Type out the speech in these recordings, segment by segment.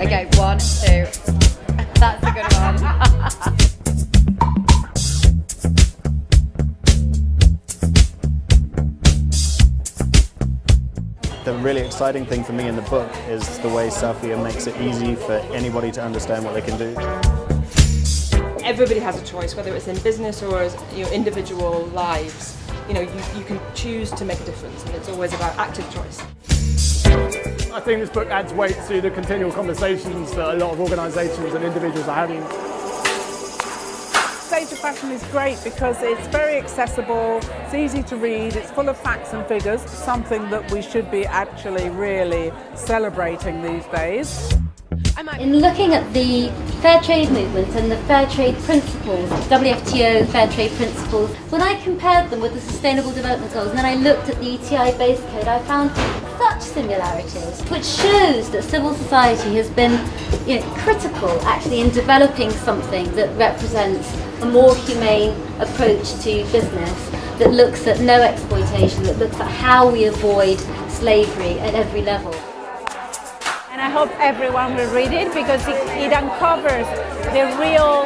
Okay, 1, 2. That's a good one. The really exciting thing for me in the book is the way Safia makes it easy for anybody to understand what they can do. Everybody has a choice, whether it's in business or as individual lives. You can choose to make a difference, and it's always about active choice. I think this book adds weight to the continual conversations that a lot of organisations and individuals are having. Stage of Fashion is great because it's very accessible, it's easy to read, it's full of facts and figures, something that we should be actually really celebrating these days. In looking at the fair trade movement and the fair trade principles, WTO fair trade principles, when I compared them with the Sustainable Development Goals and then I looked at the ETI base code, I found such similarities, which shows that civil society has been critical actually in developing something that represents a more humane approach to business, that looks at no exploitation, that looks at how we avoid slavery at every level. And I hope everyone will read it because it uncovers the real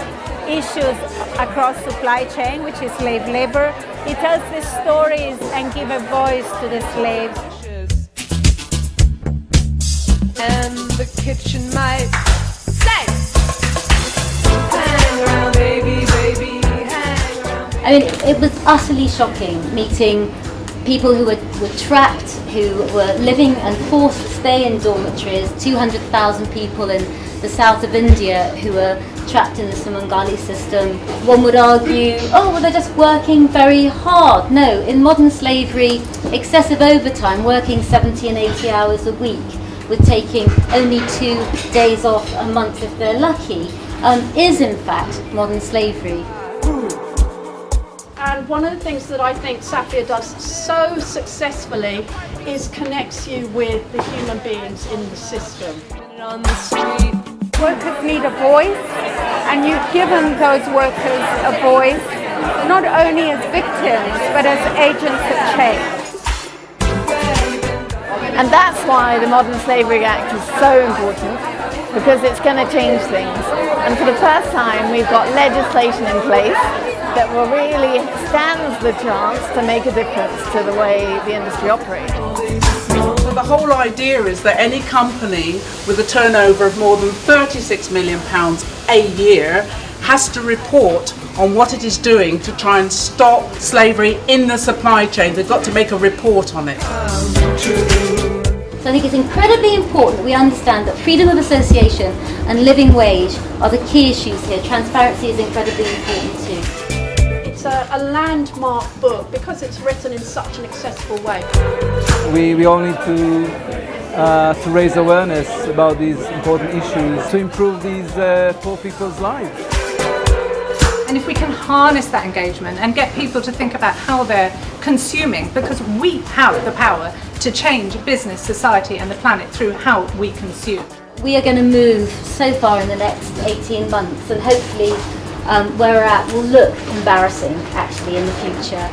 issues across supply chain, which is slave labor. It tells the stories and gives a voice to the slaves. And the kitchen might say, hang around, baby, baby, hang around. I mean, it was utterly shocking meeting people who were trapped, who were living and forced to stay in dormitories, 200,000 people in the south of India who were trapped in the Sumangali system. One would argue, oh, well, they're just working very hard. No, in modern slavery, excessive overtime, working 70 and 80 hours a week, with taking only 2 days off a month if they're lucky, is in fact modern slavery. And one of the things that I think Safia does so successfully is connects you with the human beings in the system. On the street. Workers need a voice, and you've given those workers a voice, not only as victims, but as agents of change. And that's why the Modern Slavery Act is so important, because it's going to change things. And for the first time, we've got legislation in place that will really stands the chance to make a difference to the way the industry operates. So the whole idea is that any company with a turnover of more than £36 million a year has to report on what it is doing to try and stop slavery in the supply chain. They've got to make a report on it. So I think it's incredibly important that we understand that freedom of association and living wage are the key issues here. Transparency is incredibly important too. It's a landmark book because it's written in such an accessible way. We all need to raise awareness about these important issues to improve these poor people's lives. And if we can harness that engagement and get people to think about how they're consuming, because we have the power to change business, society and the planet through how we consume. We are going to move so far in the next 18 months and hopefully where we're at will look embarrassing actually in the future.